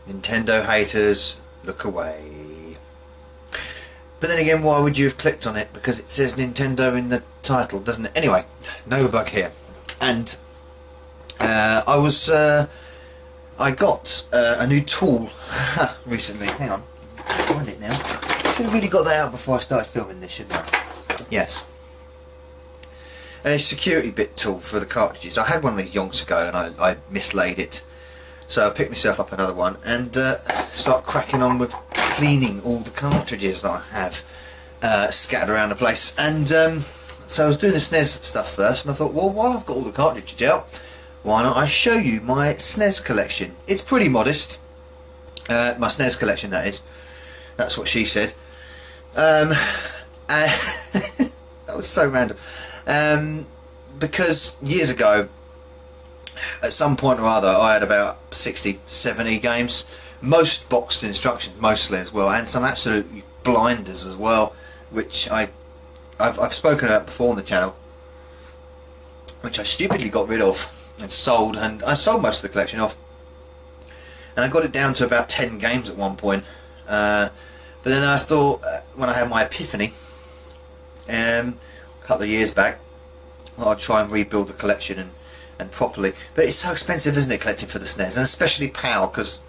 Nintendo haters, look away. But then again, why would you have clicked on it? Because it says Nintendo in the title, doesn't it? Anyway, no bug here. And I got a new tool recently. Hang on, I'll find it now. I should have really got that out before I started filming this, shouldn't I? Yes. A security bit tool for the cartridges. I had one of these yonks ago and I mislaid it. So I picked myself up another one and start cracking on with cleaning all the cartridges that I have scattered around the place. And so I was doing the SNES stuff first, and I thought, well, while I've got all the cartridges out, why not I show you my SNES collection? It's pretty modest. My SNES collection, that is. That's what she said. That was so random. Because years ago, at some point or other, I had about 60, 70 games. Most boxed instructions, mostly as well, and some absolute blinders as well, which I've spoken about before on the channel, which I stupidly got rid of and sold, and I sold most of the collection off, and I got it down to about 10 games at one point. But then I thought, when I had my epiphany a couple of years back, well, I'd try and rebuild the collection and properly. But it's so expensive, isn't it, collecting for the SNES, and especially PAL, because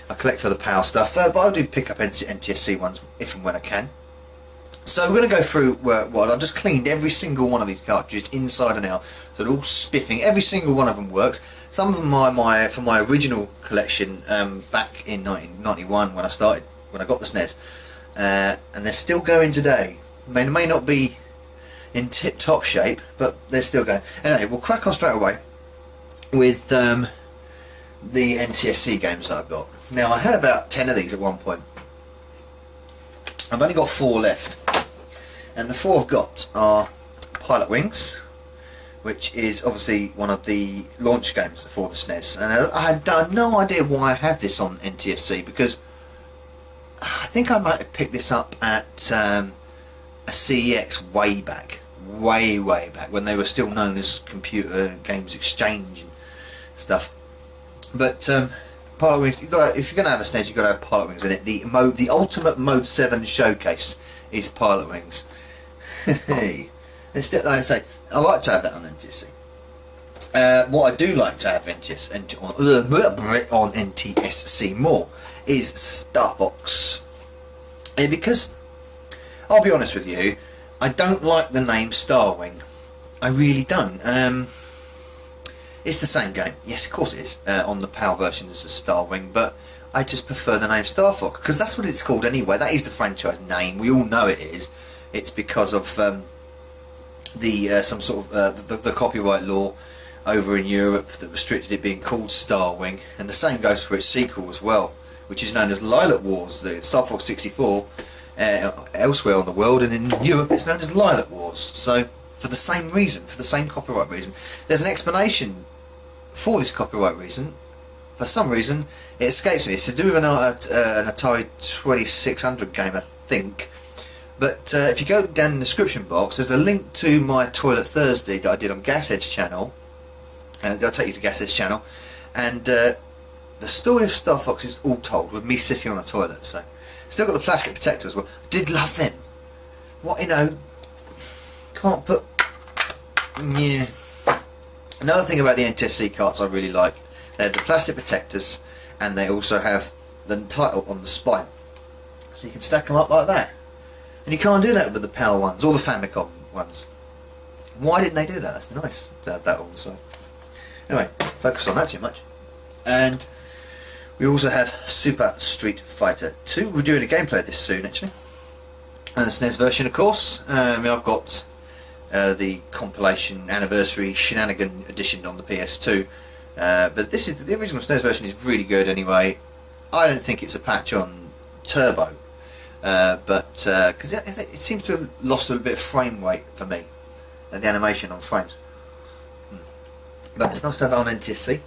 I collect for the PAL stuff, but I do pick up NTSC ones if and when I can. So we're going to go through what I've just cleaned every single one of these cartridges inside and out, so they're all spiffing. Every single one of them works. Some of them are from my original collection back in 1991 when I got the SNES, and they're still going today. They may not be in tip-top shape, but they're still going. Anyway, we'll crack on straight away with the NTSC games that I've got. Now, I had about 10 of these at one point. I've only got 4 left, and the 4 I've got are Pilot Wings, which is obviously one of the launch games for the SNES, and I had no idea why I have this on NTSC, because I think I might have picked this up at a CEX way back, way back, when they were still known as Computer Games Exchange and stuff. But Pilot Wings, if you're going to have a SNES, you've got to have Pilot Wings in it. The ultimate Mode 7 showcase is Pilot Wings. Hey, instead, like I say, I like to have that on NTSC. What I do like to have on NTSC more is Star Fox. Because, I'll be honest with you, I don't like the name Starwing. I really don't. It's the same game. Yes, of course it is. On the PAL version it's a Starwing, but I just prefer the name Star Fox, because that's what it's called anyway. That is the franchise name. We all know it is. It's because of some sort of the copyright law over in Europe that restricted it being called Starwing, and the same goes for its sequel as well, which is known as Lilac Wars. The Star Fox 64 elsewhere on the world, and in Europe it's known as Lilac Wars. So for the same reason, for the same copyright reason, there's an explanation for this copyright reason. For some reason it escapes me. It's to do with an Atari 2600 game, I think. But if you go down in the description box, there's a link to my Toilet Thursday that I did on Gashead's channel, and I'll take you to Gashead's channel, and the story of Star Fox is all told with me sitting on a toilet. So still got the plastic protector as well. Did love them. What, you know, can't put. Yeah. Another thing about the NTSC carts I really like, they have the plastic protectors, and they also have the title on the spine, so you can stack them up like that. And you can't do that with the PAL ones or the Famicom ones. Why didn't they do that? That's nice to have that on the side. Anyway, focus on that too much. And we also have Super Street Fighter 2. We're doing a gameplay of this soon, actually. And the SNES version, of course. I've got the compilation anniversary shenanigan edition on the PS2. But this is the original SNES version is really good anyway. I don't think it's a patch on Turbo. But because it seems to have lost a little bit of frame rate for me, the animation on frames. But it's nice to have it on NTSC.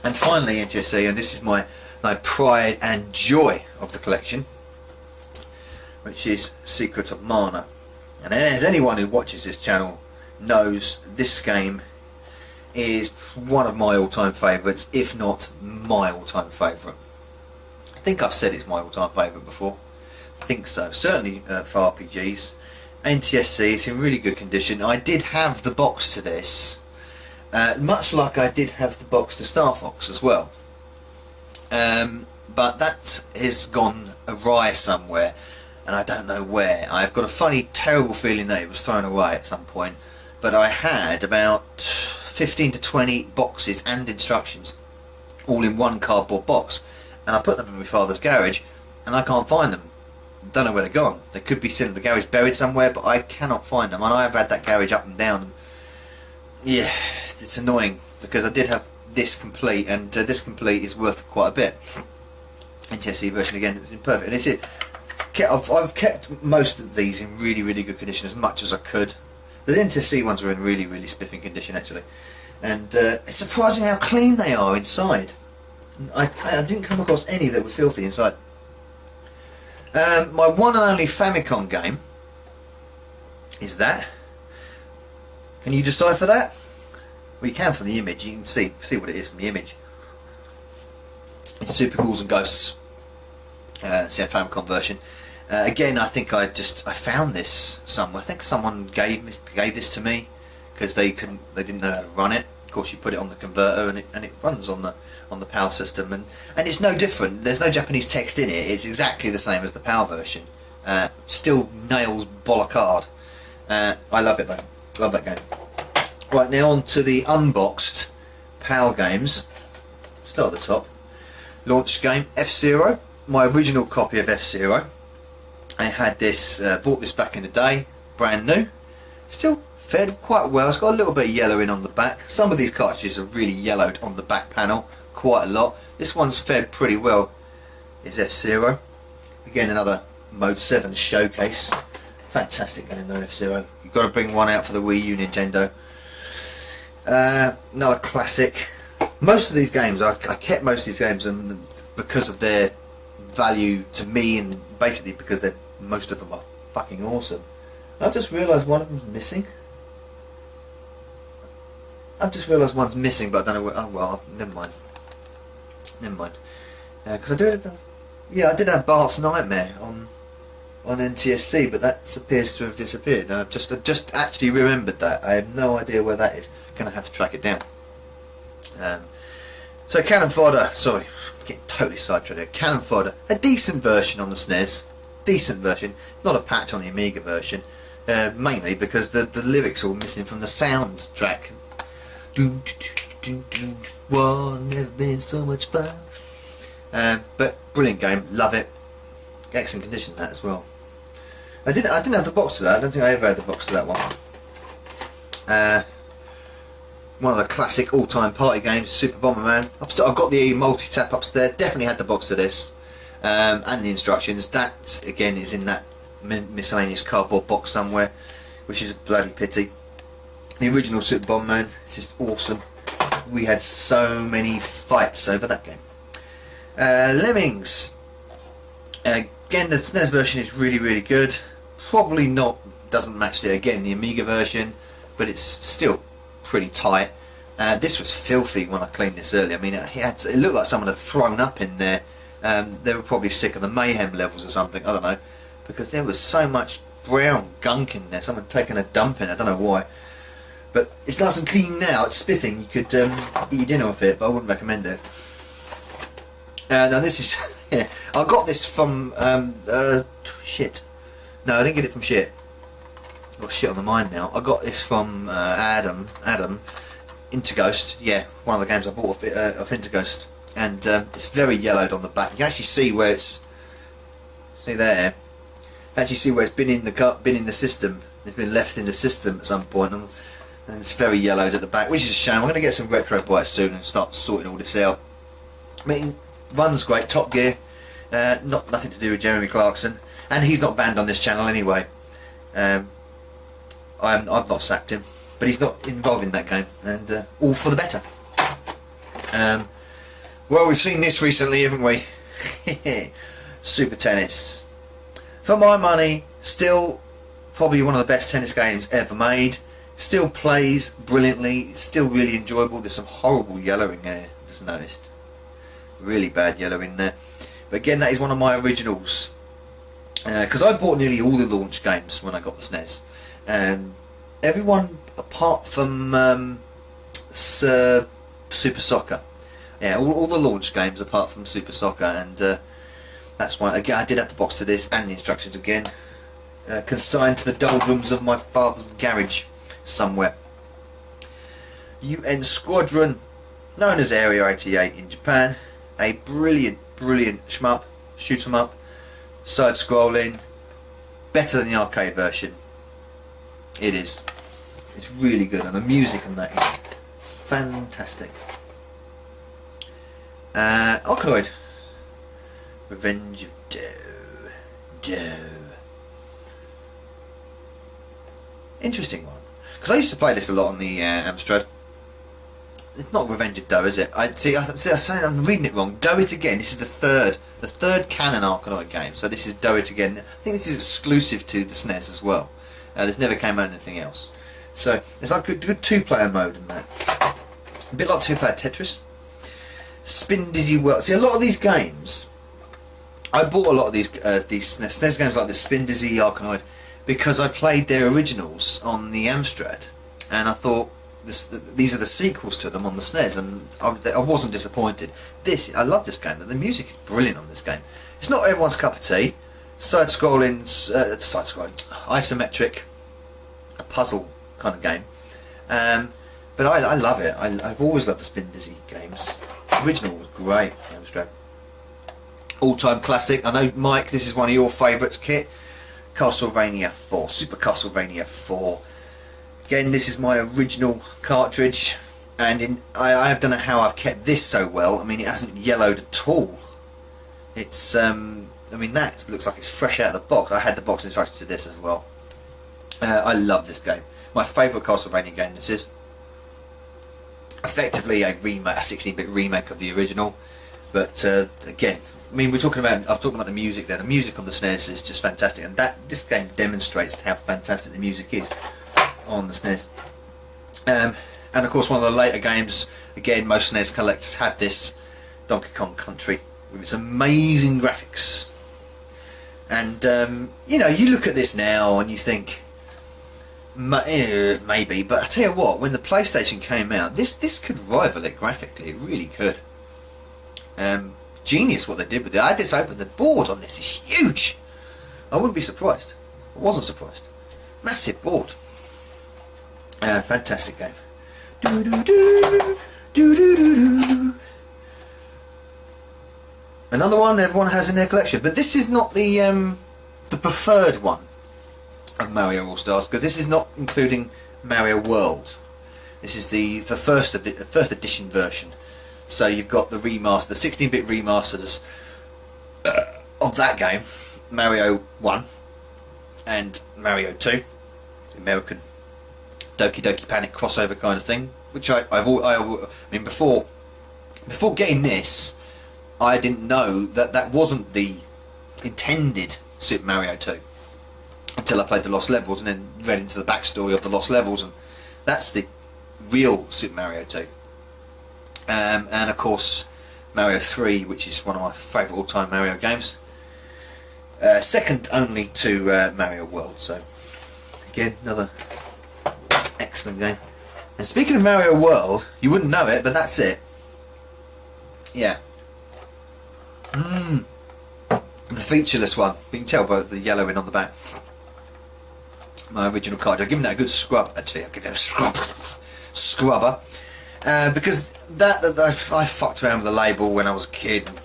And finally NTSC, and this is my pride and joy of the collection, which is Secret of Mana. And as anyone who watches this channel knows, this game is one of my all-time favourites, if not my all-time favourite. think I've said it's my all-time favourite before. I think so. Certainly for RPGs. NTSC, it's in really good condition. I did have the box to this, much like I did have the box to Star Fox as well. But that has gone awry somewhere, and I don't know where. I've got a funny, terrible feeling that it was thrown away at some point. But I had about 15 to 20 boxes and instructions, all in one cardboard box, and I put them in my father's garage, and I can't find them. Don't know where they're gone. They could be still in the garage, buried somewhere, but I cannot find them. And I have had that garage up and down. And yeah, it's annoying because I did have this complete, and this complete is worth quite a bit. NTSC version again, it's perfect. And it's it. I've kept most of these in really, really good condition as much as I could. The NTSC ones are in really, really spiffing condition actually, and it's surprising how clean they are inside. I didn't come across any that were filthy inside. My one and only Famicom game is that. Can you decipher that? Well, you can from the image. You can see what it is from the image. It's Super Ghouls and Ghosts. It's a Famicom version. Again, I think I found this somewhere. I think someone gave this to me because they didn't know how to run it. Of course, you put it on the converter and it runs on the PAL system, and it's no different. There's no Japanese text in it. It's exactly the same as the PAL version. Still nails bollockard. I love it though. Love that game. Right, now on to the unboxed PAL games. Start at the top. Launch game F-Zero. My original copy of F-Zero. I had this, bought this back in the day, brand new. Still fared quite well. It's got a little bit of yellowing on the back. Some of these cartridges are really yellowed on the back panel, quite a lot. This one's fared pretty well. Is F-Zero. Again, another Mode 7 showcase. Fantastic game though, F-Zero. You've got to bring one out for the Wii U, Nintendo. Another classic. Most of these games, I kept most of these games because of their value to me, and basically because most of them are fucking awesome. I've just realised one of them's missing. I've just realised one's missing, but I don't know where. Oh well, never mind. Because I did have Bart's Nightmare on NTSC, but that appears to have disappeared. And I've just actually remembered that. I have no idea where that is. Gonna have to track it down. So Cannon Fodder. Sorry, getting totally sidetracked there. Cannon Fodder, a decent version on the SNES. Decent version, not a patch on the Amiga version. Mainly because the lyrics are all missing from the soundtrack. Well, never been so much fun. But brilliant game, love it. Excellent condition that as well. I didn't have the box to that. I don't think I ever had the box to that one. One of the classic all-time party games, Super Bomberman. I've got the multi-tap upstairs. Definitely had the box to this, and the instructions. That again is in that miscellaneous cardboard box somewhere, which is a bloody pity. The original Super Bomberman is just awesome. We had so many fights over that game. Lemmings. Again, the SNES version is really, really good. Probably doesn't match the Amiga version, but it's still pretty tight. This was filthy when I cleaned this earlier. I mean, it looked like someone had thrown up in there. They were probably sick of the mayhem levels or something. I don't know, because there was so much brown gunk in there. Someone taken a dump in it. I don't know why. But it's nice and clean now. It's spiffing. You could eat your dinner with it, but I wouldn't recommend it. Now this is yeah, I got this from shit. No, I didn't get it from shit. I've got shit on the mind now. I got this from Adam Interghost. Yeah, one of the games I bought of Interghost, and it's very yellowed on the back. You can actually see where it's. See there. Actually see where it's been in the system. It's been left in the system at some point, and it's very yellowed at the back, which is a shame. I'm going to get some retro bites soon and start sorting all this out. I mean, runs great. Top Gear. Nothing to do with Jeremy Clarkson, and he's not banned on this channel anyway. I've not sacked him, but he's not involved in that game, and all for the better. Well, we've seen this recently, haven't we? Super Tennis. For my money, still probably one of the best tennis games ever made. Still plays brilliantly. It's still really enjoyable. There's some horrible yellow in there, just noticed. Really bad yellow in there. But again, that is one of my originals, because I bought nearly all the launch games when I got the SNES. Everyone apart from Super Soccer. Yeah, all the launch games apart from Super Soccer, and that's why again I did have the box to this and the instructions again, consigned to the doldrums of my father's garage somewhere. UN Squadron, known as Area 88 in Japan, a brilliant shmup, shoot 'em up, side scrolling, better than the arcade version. It is. It's really good, and the music on that is fantastic. Alkaloid, Revenge of Doe. Interesting one, because I used to play this a lot on the Amstrad. It's not Revenge of Doe, is it? I'm reading it wrong. Do It Again. This is the third canon Alkaloid game. So this is Do It Again. I think this is exclusive to the SNES as well. This never came out in anything else. So it's like a good two-player mode in that. A bit like two-player Tetris. Spin Dizzy World. See, a lot of these games, I bought a lot of these SNES games like this, Spin Dizzy, Alkaloid, because I played their originals on the Amstrad, and I thought these are the sequels to them on the SNES, and I wasn't disappointed. I love this game. The music is brilliant on this game. It's not everyone's cup of tea. Side-scrolling, isometric, a puzzle kind of game, but I love it. I've always loved the Spin Dizzy games. The original was great. Amstrad. All-time classic. I know, Mike, this is one of your favourites, Kit. Castlevania 4, Super Castlevania 4. Again, this is my original cartridge, and I don't know how I've kept this so well. I mean, it hasn't yellowed at all. It's I mean, that looks like it's fresh out of the box. I had the box instructions to this as well. I love this game. My favourite Castlevania game. This is effectively a 16-bit remake of the original. But again, I mean, I'm talking about the music there. The music on the SNES is just fantastic, and this game demonstrates how fantastic the music is on the SNES. And of course, one of the later games, again, most SNES collectors had this, Donkey Kong Country, with its amazing graphics. And you know, you look at this now and you think maybe, but I tell you what, when the PlayStation came out, this could rival it graphically. It really could. Genius what they did with it. I just opened the board on this. It's huge. I wouldn't be surprised. I wasn't surprised. Massive board. Fantastic game. Another one everyone has in their collection, but this is not the preferred one of Mario All Stars, because this is not including Mario World. This is the first edition version. So you've got the remaster, the 16-bit remasters of that game, Mario 1 and Mario 2, the American Doki Doki Panic crossover kind of thing, which I mean, before getting this, I didn't know that wasn't the intended Super Mario 2 until I played the Lost Levels and then read into the backstory of the Lost Levels, and that's the real Super Mario 2. And of course Mario 3, which is one of my favourite all-time Mario games, second only to Mario World. So again, another excellent game. And speaking of Mario World, you wouldn't know it, but that's it. Yeah. The featureless one. You can tell by the yellowing on the back. My original card. I've given that a good scrub, actually. I'll give it a scrubber. Because I fucked around with the label when I was a kid and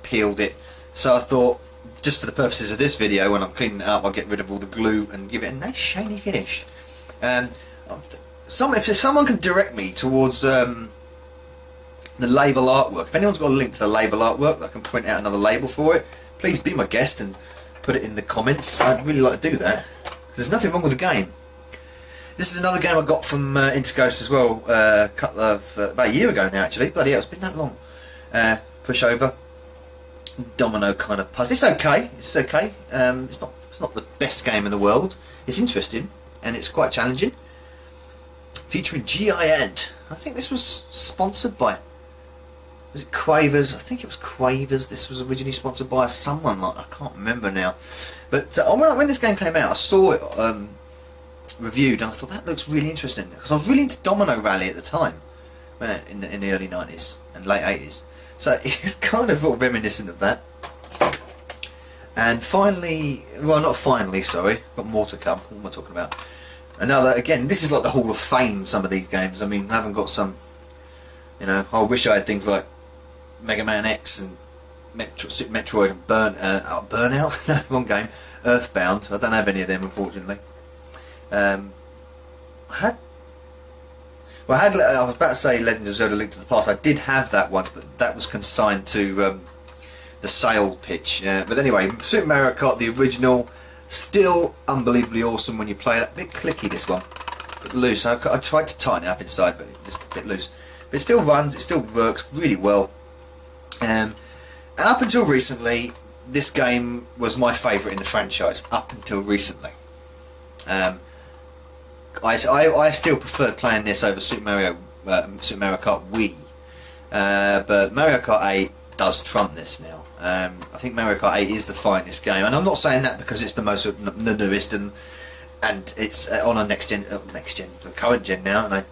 peeled it. So I thought, just for the purposes of this video, when I'm cleaning it up, I'll get rid of all the glue and give it a nice shiny finish. If someone can direct me towards the label artwork, if anyone's got a link to the label artwork, I can print out another label for it, please be my guest and put it in the comments. I'd really like to do that. There's nothing wrong with the game. This is another game I got from Intercoast as well, about a year ago now, actually. Bloody hell, it's been that long. Pushover, domino kind of puzzle. It's okay. It's okay. It's not the best game in the world. It's interesting and it's quite challenging. Featuring Giant. I think this was sponsored by. Was it Quavers? I think it was Quavers. This was originally sponsored by someone, like, I can't remember now. But when this game came out, I saw it reviewed, and I thought that looks really interesting, because I was really into Domino Rally at the time, in the early 90s and late 80s. So it's kind of reminiscent of that. And finally, well, not finally, sorry, got more to come. What am I talking about? Another, again, this is like the Hall of Fame, some of these games. I mean, I haven't got some, you know, I wish I had things like Mega Man X and Super Metroid and Burnout, no, wrong game, Earthbound. I don't have any of them, unfortunately. I was about to say Legend of Zelda: Link to the Past. I did have that once, but that was consigned to the sale pitch. But anyway, Super Mario Kart, the original, still unbelievably awesome when you play it. A bit clicky, this one, a bit loose. I tried to tighten it up inside, but it's a bit loose. But it still runs, it still works really well. And up until recently, this game was my favourite in the franchise. Up until recently. I still preferred playing this over Super Mario Kart Wii, but Mario Kart 8 does trump this now. I think Mario Kart 8 is the finest game, and I'm not saying that because it's the newest and it's on a the current gen now, and a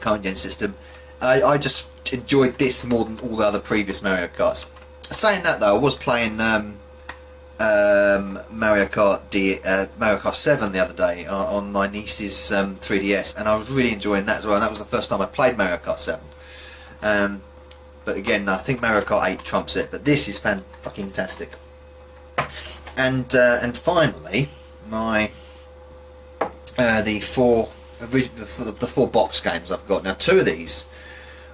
current gen system. I just enjoyed this more than all the other previous Mario Karts. Saying that though, I was playing Mario Kart 7 the other day on my niece's 3DS, and I was really enjoying that as well, and that was the first time I played Mario Kart 7. But again, I think Mario Kart 8 trumps it, but this is fan-fucking-tastic. And finally, the four box games I've got. Now, two of these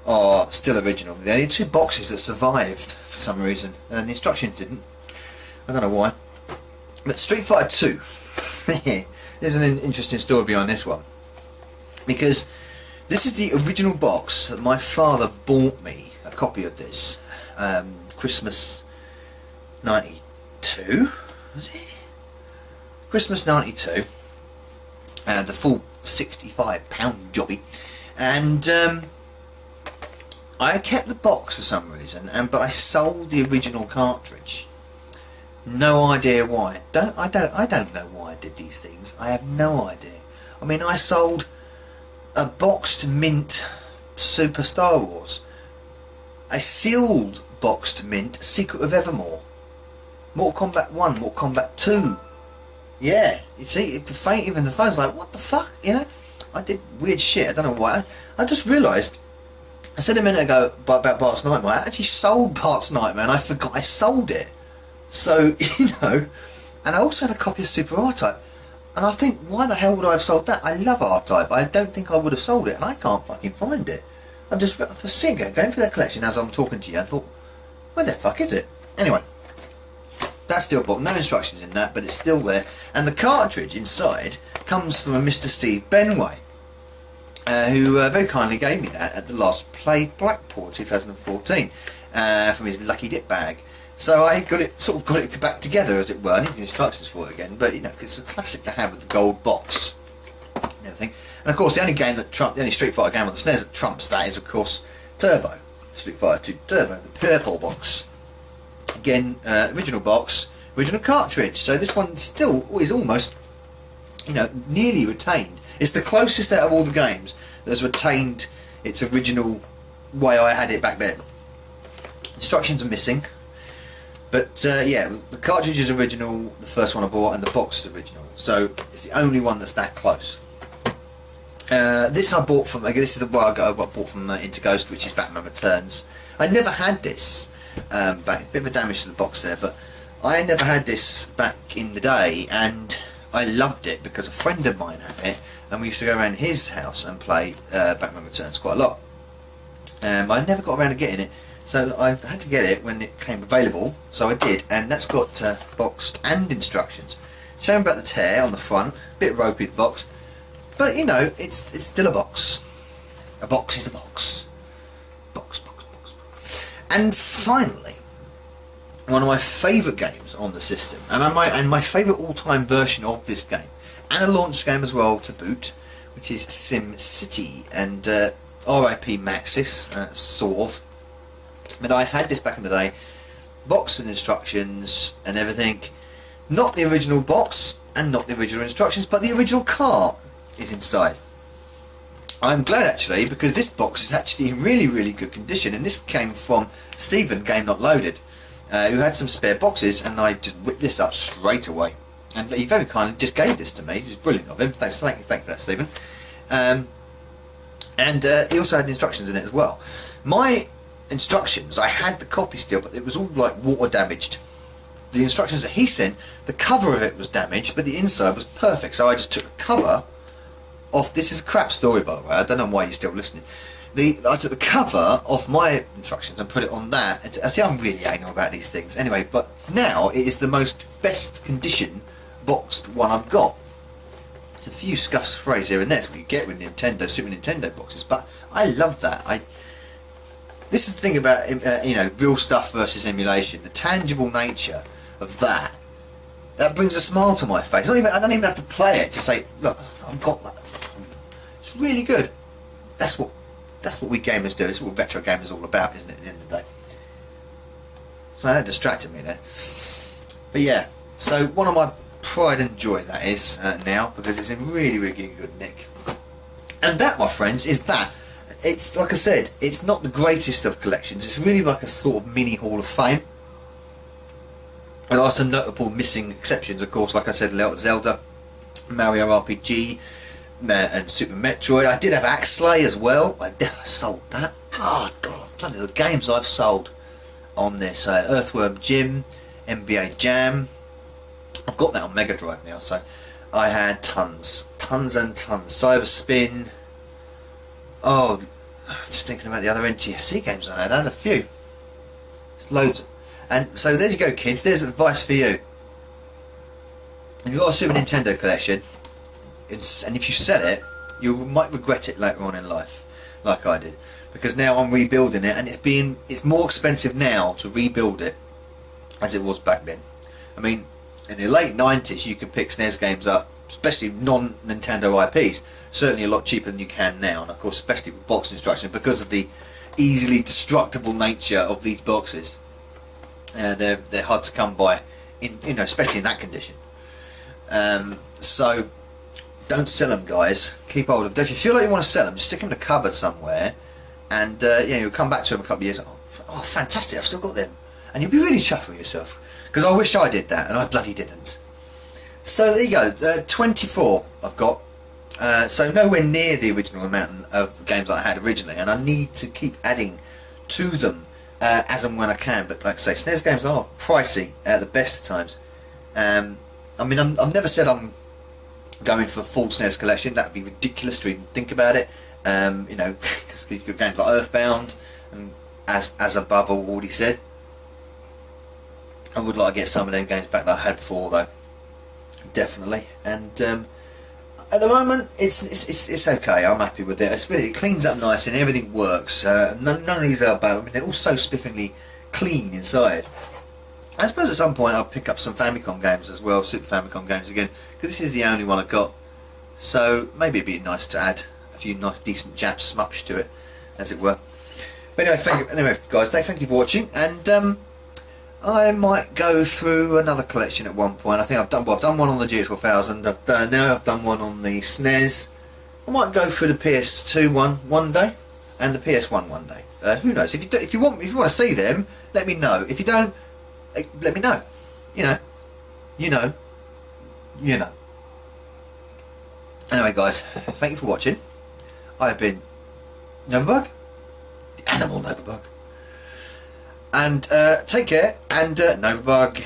are still original. The only two boxes that survived for some reason, and the instructions didn't. I don't know why. But Street Fighter 2, there's an interesting story behind this one. Because this is the original box that my father bought me a copy of this. Christmas 92, was it? Christmas 92. And the full £65 jobby. And I kept the box for some reason, but I sold the original cartridge. No idea why. I don't know why I did these things. I have no idea. I mean, I sold a boxed mint Super Star Wars, a sealed boxed mint Secret of Evermore, Mortal Kombat 1, Mortal Kombat 2. Yeah, you see, even the phone's like, what the fuck, you know? I did weird shit. I don't know why. I just realised. I said a minute ago about Bart's Nightmare. I actually sold Bart's Nightmare, and I forgot I sold it. So, you know, and I also had a copy of Super R-Type, and I think, why the hell would I have sold that? I love R-Type. I don't think I would have sold it, and I can't fucking find it. I'm just for sitting there going through that collection as I'm talking to you. I thought, where the fuck is it? Anyway, that's still bought. No instructions in that, but it's still there. And the cartridge inside comes from a Mr. Steve Benway, who very kindly gave me that at the last Play Blackpool 2014 from his Lucky Dip bag. So I got it back together, as it were. I need the instructions for it again, but you know, it's a classic to have with the gold box and everything. And of course, the only Street Fighter game on the SNES that trumps that is, of course, Turbo. Street Fighter 2 Turbo, the purple box. Again, original box, original cartridge. So this one still is almost, you know, nearly retained. It's the closest out of all the games that has retained its original way I had it back then. Instructions are missing. But yeah, the cartridge is original, the first one I bought, and the box is original. So it's the only one that's that close. This I bought from, this is the one I bought from Interghost, which is Batman Returns. I never had this back, a bit of a damage to the box there, but I never had this back in the day, and I loved it because a friend of mine had it, and we used to go around his house and play Batman Returns quite a lot. I never got around to getting it. So I had to get it when it came available, so I did, and that's got boxed and instructions. Showing about the tear on the front, a bit ropey the box, but you know, it's still a box. A box is a box. Box. And finally, one of my favourite games on the system, and my favourite all-time version of this game, and a launch game as well to boot, which is Sim City, and R.I.P. Maxis, sort of. But I had this back in the day, box and instructions and everything. Not the original box and not the original instructions, but the original cart is inside. I'm glad actually, because this box is actually in really, really good condition, and this came from Stephen, Game Not Loaded, who had some spare boxes, and I just whipped this up straight away. And he very kindly just gave this to me, which is brilliant of him. Thank you for that, Stephen. And he also had instructions in it as well. My instructions, I had the copy still, but it was all like water damaged. The instructions that he sent, the cover of it was damaged, but the inside was perfect. So I just took the cover off. This is a crap story, by the way. I don't know why you're still listening. I took the cover off my instructions and put it on that. I see, I'm really anal about these things. Anyway, but now it is the most best condition boxed one I've got. There's a few scuffs, frays here and there. It's what you get with Nintendo, Super Nintendo boxes, but I love that. This is the thing about you know, real stuff versus emulation. The tangible nature of that brings a smile to my face. I don't even have to play it to say, look, I've got that. It's really good. That's what we gamers do. It's what retro gamers are all about, isn't it? At the end of the day. So that distracted me there. But yeah, so one of my pride and joy that is now, because it's in really, really good nick. And that, my friends, is that. It's like I said, it's not the greatest of collections. It's really like a sort of mini Hall of Fame. There are some notable missing exceptions, of course. Like I said, Zelda, Mario RPG, and Super Metroid. I did have Axlay as well. I sold that. Oh God, bloody the games I've sold on this. I had Earthworm Jim, NBA Jam. I've got that on Mega Drive now, so I had tons and tons. Cyber Spin. Oh, just thinking about the other NTSC games I had a few. There's loads. And so there you go, kids. There's advice for you. If you've got a Super Nintendo collection, and if you sell it, you might regret it later on in life, like I did, because now I'm rebuilding it, and it's more expensive now to rebuild it as it was back then. I mean, in the late 90s, you could pick SNES games up, especially non-Nintendo IPs, certainly a lot cheaper than you can now, and of course, especially with box instruction, because of the easily destructible nature of these boxes. They're hard to come by, especially in that condition. So don't sell them, guys. Keep hold of them. If you feel like you want to sell them, just stick them in a cupboard somewhere, and you'll come back to them a couple of years. Oh, fantastic! I've still got them, and you'll be really chuffed with yourself, because I wish I did that, and I bloody didn't. So there you go. 24 I've got. So nowhere near the original amount of games that I had originally, and I need to keep adding to them as and when I can. But like I say, SNES games are pricey at the best of times. I mean, I've never said I'm going for a full SNES collection. That would be ridiculous to even think about it. Because you've got games like Earthbound and as above already said. I would like to get some of them games back that I had before, though. Definitely. And at the moment, it's okay. I'm happy with it. It cleans up nice and everything works. None of these are bad. I mean, they're all so spiffingly clean inside. I suppose at some point I'll pick up some Famicom games as well, Super Famicom games again, because this is the only one I've got. So maybe it'd be nice to add a few nice, decent Jap smups to it, as it were. But anyway, guys, thank you for watching, and I might go through another collection at one point. I think I've done one on the GX1000. I've done one on the SNES. I might go through the PS2 one day, and the PS1 one day. Who knows? If you want to see them, let me know. If you don't, let me know. You know. Anyway, guys, thank you for watching. I've been Novabug, the animal Novabug. And take care, and Novabug.